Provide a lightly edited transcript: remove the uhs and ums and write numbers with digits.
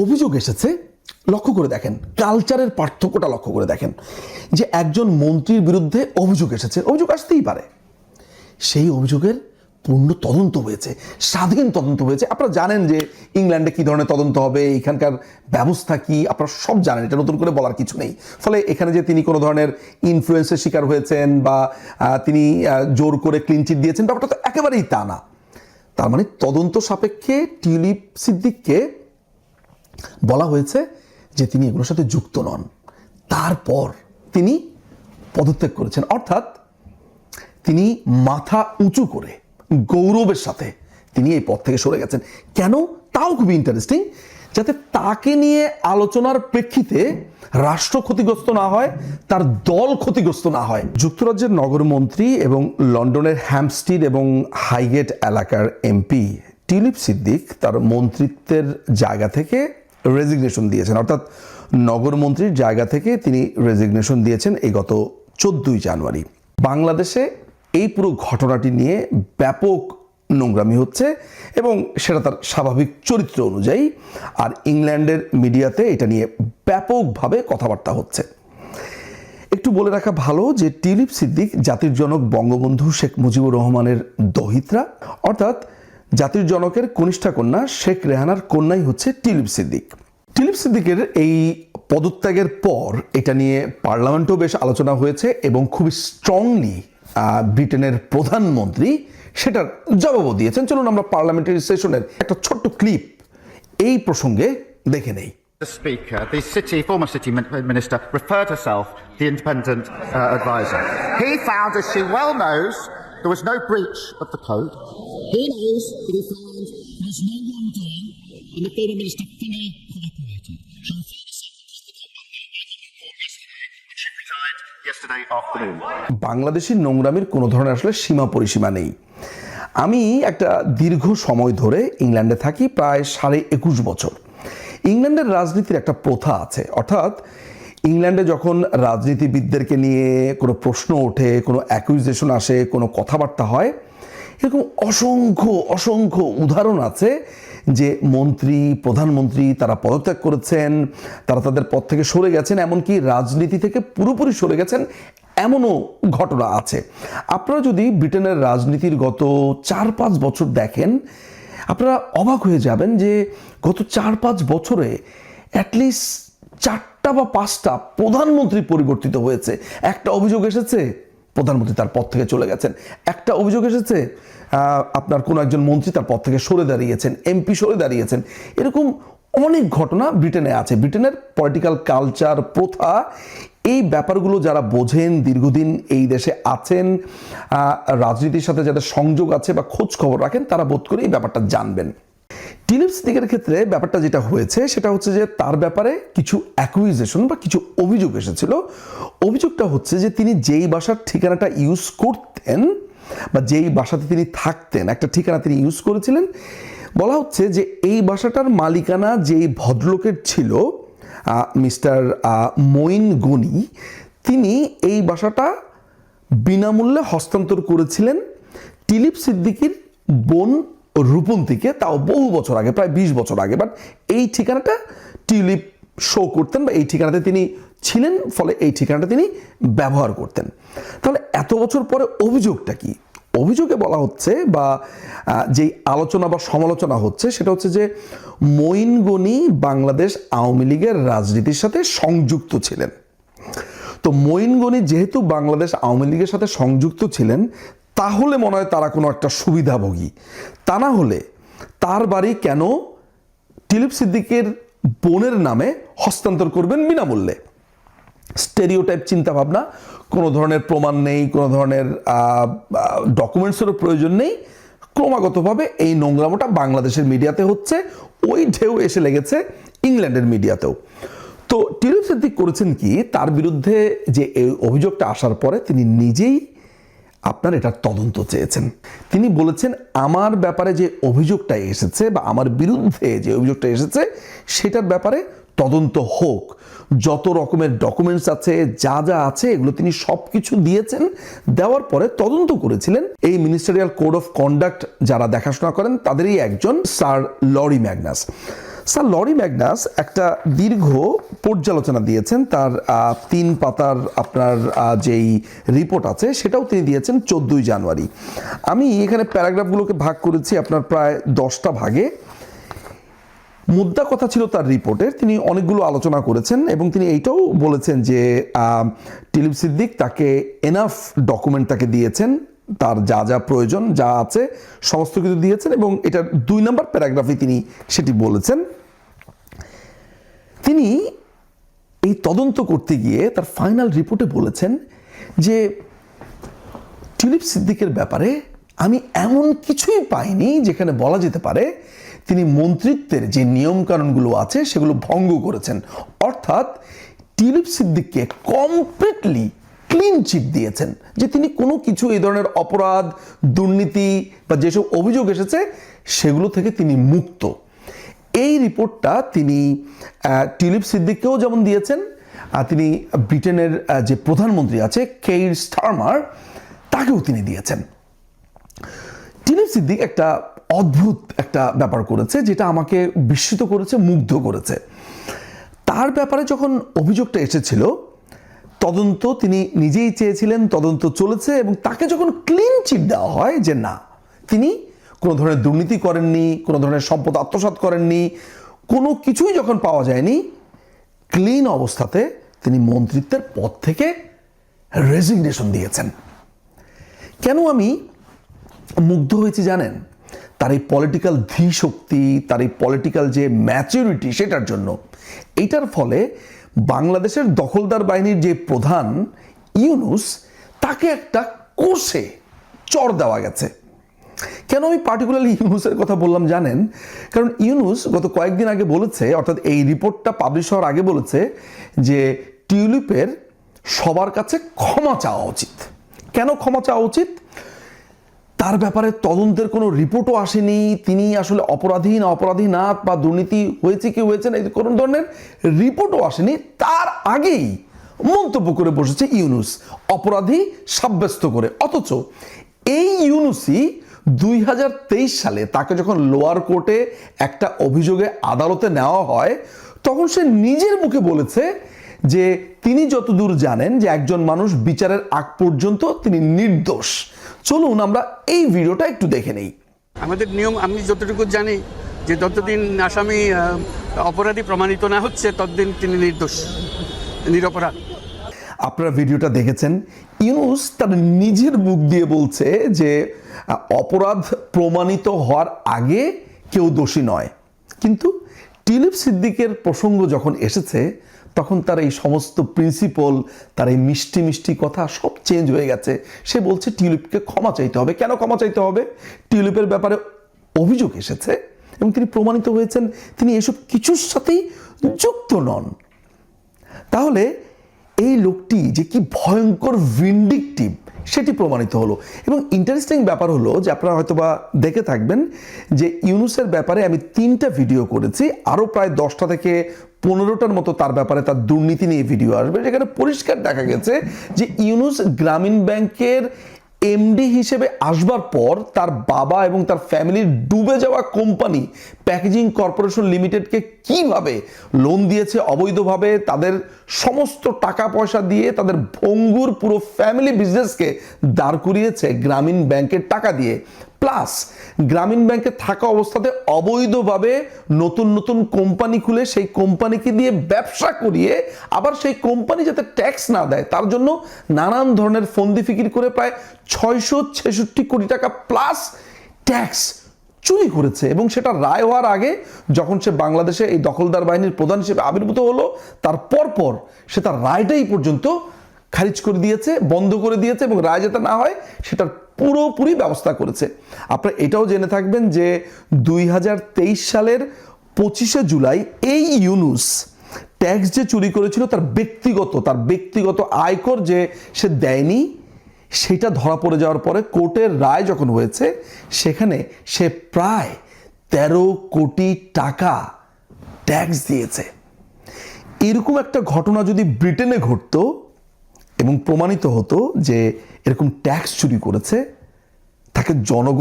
অভিযোগ এসেছে, লক্ষ্য করে দেখেন, কালচারের পার্থক্যটা লক্ষ্য করে দেখেন যে একজন মন্ত্রীর বিরুদ্ধে অভিযোগ এসেছে, অভিযোগ আসতেই পারে, সেই অভিযোগের পূর্ণ তদন্ত হয়েছে, স্বাধীন তদন্ত হয়েছে। আপনারা জানেন যে ইংল্যান্ডে কী ধরনের তদন্ত হবে, এখানকার ব্যবস্থা কি, আপনারা সব জানেন, এটা নতুন করে বলার কিছু নেই। ফলে এখানে যে তিনি কোনো ধরনের ইনফ্লুয়েন্সের শিকার হয়েছেন বা তিনি জোর করে ক্লিন চিট দিয়েছেন, ব্যাপারটা তো একেবারেই তা না। তার মানে তদন্ত সাপেক্ষে টিউলিপ সিদ্দিককে বলা হয়েছে যে তিনি এগুলোর সাথে যুক্ত নন, তারপর তিনি পদত্যাগ করেছেন, অর্থাৎ তিনি মাথা উঁচু করে গৌরবের সাথে তিনি এই পদ থেকে সরে গেছেন। কেন, তাও খুবই ইন্টারেস্টিং, যাতে তাকে নিয়ে আলোচনার প্রেক্ষিতে রাষ্ট্র ক্ষতিগ্রস্ত না হয়, তার দল ক্ষতিগ্রস্ত না হয়। যুক্তরাজ্যের নগরমন্ত্রী এবং লন্ডনের হ্যাম্পস্টিড এবং হাইগেট এলাকার এমপি টিউলিপ সিদ্দিক তার মন্ত্রিত্বের জায়গা থেকে রেজিগনেশন দিয়েছেন, অর্থাৎ নগরমন্ত্রীর জায়গা থেকে তিনি রেজিগনেশন দিয়েছেন এই গত 14ই জানুয়ারি। বাংলাদেশে এই পুরো ঘটনাটি নিয়ে ব্যাপক নোংরামি হচ্ছে এবং সেটা তার স্বাভাবিক চরিত্র অনুযায়ী, আর ইংল্যান্ডের মিডিয়াতে এটা নিয়ে ব্যাপকভাবে কথাবার্তা হচ্ছে। একটু বলে রাখা ভালো যে টিউলিপ সিদ্দিক জাতির জনক বঙ্গবন্ধু শেখ মুজিবুর রহমানের দহিত্রা, অর্থাৎ জাতির জনকের কনিষ্ঠা কন্যা শেখ রেহানার কন্যাই হচ্ছে টিউলিপ সিদ্দিক। টিউলিপ সিদ্দিকের এই পদত্যাগের পর এটা নিয়ে পার্লামেন্টেও বেশ আলোচনা হয়েছে এবং খুবই স্ট্রংলি ব্রিটেনের প্রধানমন্ত্রী সেটার জবাবও দিয়েছেন। চলুন আমরা পার্লামেন্টারি সেশনের একটা ছোট্ট ক্লিপ এই প্রসঙ্গে দেখে নেই। The Speaker, the former City Minister, referred herself the independent advisor. He found, as she well knows, there was no breach of the code. He knows that he found there was no wrongdoing, and the former minister fully cooperated. She resigned yesterday afternoon. Bangladeshi নোংরামির কোনো ধরনের আসলে সীমা পরিসীমা নেই। আমি একটা দীর্ঘ সময় ধরে ইংল্যান্ডে থাকি, প্রায় 21.5 বছর। ইংল্যান্ডের রাজনীতির একটা প্রথা আছে, অর্থাৎ ইংল্যান্ডে যখন রাজনীতিবিদদেরকে নিয়ে কোনো প্রশ্ন ওঠে, কোনো অ্যাকুইজেশন আসে, কোনো কথাবার্তা হয়, এরকম অসংখ্য অসংখ্য উদাহরণ আছে যে মন্ত্রী, প্রধানমন্ত্রী তারা পদত্যাগ করেছেন, তারা তাদের পদ থেকে সরে গেছেন, এমনকি রাজনীতি থেকে পুরোপুরি সরে গেছেন, এমনও ঘটনা আছে। আপনারা যদি ব্রিটেনের রাজনীতির গত 4-5 বছর দেখেন, আপনারা অবাক হয়ে যাবেন যে গত 4-5 বছরে অ্যাটলিস্ট 4টা বা 5টা প্রধানমন্ত্রী পরিবর্তিত হয়েছে। একটা অভিযোগ এসেছে, প্রধানমন্ত্রী তার পদ থেকে চলে গেছেন। একটা অভিযোগ এসেছে, আপনার কোনো একজন মন্ত্রী তার পদ থেকে সরে দাঁড়িয়েছেন, এমপি সরে দাঁড়িয়েছেন। এরকম অনেক ঘটনা ব্রিটেনে আছে। ব্রিটেনের পলিটিক্যাল কালচার, প্রথা, এই ব্যাপারগুলো যারা বোঝেন, দীর্ঘদিন এই দেশে আছেন, রাজনীতির সাথে যাদের সংযোগ আছে বা খোঁজ খবর রাখেন, তারা বোধ করে এই ব্যাপারটা জানবেন। টিউলিপ সিদ্দিকের ক্ষেত্রে ব্যাপারটা যেটা হয়েছে সেটা হচ্ছে যে তার ব্যাপারে কিছু অ্যাকুইজেশন বা কিছু অভিযোগ এসেছিল। অভিযোগটা হচ্ছে যে তিনি যেই বাসার ঠিকানাটা ইউজ করতেন বা যেই বাসাতে তিনি থাকতেন, একটা ঠিকানা তিনি ইউজ করেছিলেন, বলা হচ্ছে যে এই বাসাটার মালিকানা যেই ভদ্রলোকের ছিল, মিস্টার মঈন গনি, তিনি এই বাসাটা বিনামূল্যে হস্তান্তর করেছিলেন টিউলিপ সিদ্দিকীর বোন রূপন্তীকে, তাও বহু বছর আগে, প্রায় 20 বছর আগে। বাট এই ঠিকানাটা টিউলিপ শো করতেন বা এই ঠিকানাতে তিনি ছিলেন, ফলে এই ঠিকানাটা তিনি ব্যবহার করতেন। তাহলে এত বছর পরে অভিযোগটা কি? অভিযোগে বলা হচ্ছে বা যেই আলোচনা বা সমালোচনা হচ্ছে সেটা হচ্ছে যে মঈন গনি বাংলাদেশ আওয়ামী লীগের রাজনীতির সাথে সংযুক্ত ছিলেন। তো মঈন গনি যেহেতু বাংলাদেশ আওয়ামী লীগের সাথে সংযুক্ত ছিলেন, তাহলে মনে হয় তারা কোনো একটা সুবিধাভোগী। তা না হলে তার বাড়ি কেন টিউলিপ সিদ্দিকের বোনের নামে হস্তান্তর করবেন বিনামূল্যে? স্টেরিওটাইপ চিন্তাভাবনা, কোনো ধরনের প্রমাণ নেই, কোনো ধরনের ডকুমেন্টসেরও প্রয়োজন নেই, ক্রমাগতভাবে এই নোংরামোটা বাংলাদেশের মিডিয়াতে হচ্ছে, ওই ঢেউ এসে লেগেছে ইংল্যান্ডের মিডিয়াতেও। তো টিউলিপ সিদ্দিক করেছেন কি, তার বিরুদ্ধে যে এই অভিযোগটা আসার পরে তিনি নিজেই আপনার এটার তদন্ত চেয়েছেন। তিনি বলেছেন আমার ব্যাপারে যে অভিযোগটা এসেছে বা আমার বিরুদ্ধে যে অভিযোগটা এসেছে সেটার ব্যাপারে তদন্ত হোক, যত রকমের ডকুমেন্টস আছে, যা যা আছে, এগুলো তিনি সব কিছু দিয়েছেন। দেওয়ার পরে তদন্ত করেছিলেন এই মিনিস্টারিয়াল কোড অফ কন্ডাক্ট যারা দেখাশোনা করেন তাদেরই একজন sir Laurie Magnus. Sir Laurie Magnus একটা দীর্ঘ পর্যালোচনা দিয়েছেন, তার 3 পাতার আপনার যেই রিপোর্ট আছে সেটাও তিনি দিয়েছেন 14ই জানুয়ারি। আমি এখানে প্যারাগ্রাফগুলোকে ভাগ করেছি আপনার প্রায় 10টা ভাগে। মুদ্রা কথা ছিল তার রিপোর্টের, তিনি অনেকগুলো আলোচনা করেছেন এবং তিনি এইটাও বলেছেন যে টিউলিপ সিদ্দিক তাকে এনাফ ডকুমেন্ট তাকে দিয়েছেন, তার যা যা প্রয়োজন যা আছে সমস্ত কিছু দিয়েছেন এবং এটার 2 নম্বর প্যারাগ্রাফে তিনি সেটি বলেছেন। তিনি এই তদন্ত করতে গিয়ে তার ফাইনাল রিপোর্টে বলেছেন যে টিউলিপ সিদ্দিকের ব্যাপারে আমি এমন কিছুই পাইনি যেখানে বলা যেতে পারে তিনি মন্ত্রিত্বের যে নিয়মকানুনগুলো আছে সেগুলো ভঙ্গ করেছেন। অর্থাৎ টিউলিপ সিদ্দিককে কমপ্লিটলি ক্লিন চিট দিয়েছেন যে তিনি কোনো কিছু এই ধরনের অপরাধ, দুর্নীতি বা যেসব অভিযোগ এসেছে সেগুলো থেকে তিনি মুক্ত। এই রিপোর্টটা তিনি টিউলিপ সিদ্দিককেও যেমন দিয়েছেন, তিনি ব্রিটেনের যে প্রধানমন্ত্রী আছে কেইর স্টারমার তাকেও তিনি দিয়েছেন। টিউলিপ সিদ্দিক একটা অদ্ভুত একটা ব্যাপার করেছে যেটা আমাকে বিস্মিত করেছে, মুগ্ধ করেছে। তার ব্যাপারে যখন অভিযোগটা এসেছিল তদন্ত তিনি নিজেই চেয়েছিলেন, তদন্ত চলেছে এবং তাকে যখন ক্লিন চিট দেওয়া হয় যে না তিনি কোনো ধরনের দুর্নীতি করেননি, কোনো ধরনের সম্পদ আত্মসাৎ করেননি, কোনো কিছুই যখন পাওয়া যায়নি, ক্লিন অবস্থাতে তিনি মন্ত্রিত্বের পদ থেকে রেজিগনেশন দিয়েছেন। কেন আমি মুগ্ধ হয়েছি জানেন? তার এই পলিটিক্যাল ধীশক্তি, তার এই পলিটিক্যাল যে ম্যাচুরিটি সেটার জন্য। এইটার ফলে বাংলাদেশের দখলদার বাহিনীর যে প্রধান ইউনুস তাকে একটা কোষে চড় দেওয়া গেছে। কেন আমি পার্টিকুলারলি ইউনুসের কথা বললাম জানেন? কারণ ইউনুস গত কয়েকদিন আগে বলেছে, অর্থাৎ এই রিপোর্টটা পাবলিশ হওয়ার আগে বলেছে যে টিউলিপের সবার কাছে ক্ষমা চাওয়া উচিত। কেন ক্ষমা চাওয়া উচিত? তার ব্যাপারে তদন্তের কোনো রিপোর্টও আসেনি, তিনি আসলে অপরাধী না অপরাধী না বা দুর্নীতি হয়েছে কি হয়েছে না এই কোনো ধরনের রিপোর্টও আসেনি, তার আগেই মন্তব্য করে বসেছে ইউনুস অপরাধী সাব্যস্ত করে। অথচ এই ইউনুসই 2023 সালে তাকে যখন লোয়ার কোর্টে একটা অভিযোগে আদালতে নেওয়া হয় তখন সে নিজের মুখে বলেছে যে তিনি যতদূর জানেন যে একজন মানুষ বিচারের আগ পর্যন্ত তিনি নির্দোষ। চলুন আমরা এই ভিডিওটা একটু দেখে নেই। আমাদের নিয়ম আমি যতটুকু জানি যে যতদিন আসামি অপরাধী প্রমাণিত না হচ্ছে ততদিন তিনি নির্দোষ, নিরপরাধ। আপনারা ভিডিওটা দেখেছেন, ইউনুস তার নিজের মুখ দিয়ে বলছে যে অপরাধ প্রমাণিত হওয়ার আগে কেউ দোষী নয়। কিন্তু টিউলিপ সিদ্দিকের প্রসঙ্গ যখন এসেছে তখন তার এই সমস্ত প্রিন্সিপল, তার এই মিষ্টি মিষ্টি কথা সব চেঞ্জ হয়ে গেছে। সে বলছে টিউলিপকে ক্ষমা চাইতে হবে। কেন ক্ষমা চাইতে হবে? টিউলিপের ব্যাপারে অভিযোগ এসেছে এবং তিনি প্রমাণিত হয়েছেন তিনি এসব কিছুর সাথেই যুক্ত নন। তাহলে এই লোকটি যে কি ভয়ঙ্কর ভিন্ডিকটিভ সেটি প্রমাণিত হলো। এবং ইন্টারেস্টিং ব্যাপার হলো যে আপনারা হয়তোবা দেখে থাকবেন যে ইউনুসের ব্যাপারে আমি 3টা ভিডিও করেছি, আরও প্রায় 10টা থেকে 15টার মতো তার ব্যাপারে তার দুর্নীতি নিয়ে ভিডিও আসবে, যেখানে পরিষ্কার দেখা গেছে যে ইউনুস গ্রামীণ ব্যাংকের এমডি হিসেবে আসবার পর তার বাবা এবং তার ফ্যামিলির ডুবে যাওয়া কোম্পানি প্যাকেজিং কর্পোরেশন লিমিটেডকে কিভাবে লোন দিয়েছে অবৈধভাবে, তাদের সমস্ত টাকা পয়সা দিয়ে তাদের ভঙ্গুর পুরো ফ্যামিলি বিজনেসকে দাঁড় করিয়েছে গ্রামীণ ব্যাংকের টাকা দিয়ে। প্লাস গ্রামীণ ব্যাংকে থাকা অবস্থাতে অবৈধভাবে নতুন নতুন কোম্পানি খুলে সেই কোম্পানিকে দিয়ে ব্যবসা করিয়ে আবার সেই কোম্পানি যাতে ট্যাক্স না দেয় তার জন্য নানান ধরনের ফন্দি ফিকির করে প্রায় 666 কোটি টাকা প্লাস ট্যাক্স চুরি করেছে। এবং সেটা রায় হওয়ার আগে যখন সে বাংলাদেশে এই দখলদার বাহিনীর প্রধান হিসেবে আবির্ভূত হলো তার পরপর সে তার রায়টাই পর্যন্ত খারিজ করে দিয়েছে, বন্ধ করে দিয়েছে এবং রায় যাতে না হয় সেটার পুরোপুরি ব্যবস্থা করেছে। আপনারা এটাও জেনে থাকবেন যে 2023 সালের 25শে জুলাই এই ইউনুস ট্যাক্স যে চুরি করেছিল তার ব্যক্তিগত আয়কর যে সে দেয়নি সেটা ধরা পড়ে যাওয়ার পরে কোর্টের রায় যখন হয়েছে সেখানে সে প্রায় 13 কোটি টাকা ট্যাক্স দিয়েছে। এরকম একটা ঘটনা যদি ব্রিটেনে ঘটতো এবং প্রমাণিত হতো যে এরকম ট্যাক্স চুরি করেছে, তাকে জনগণ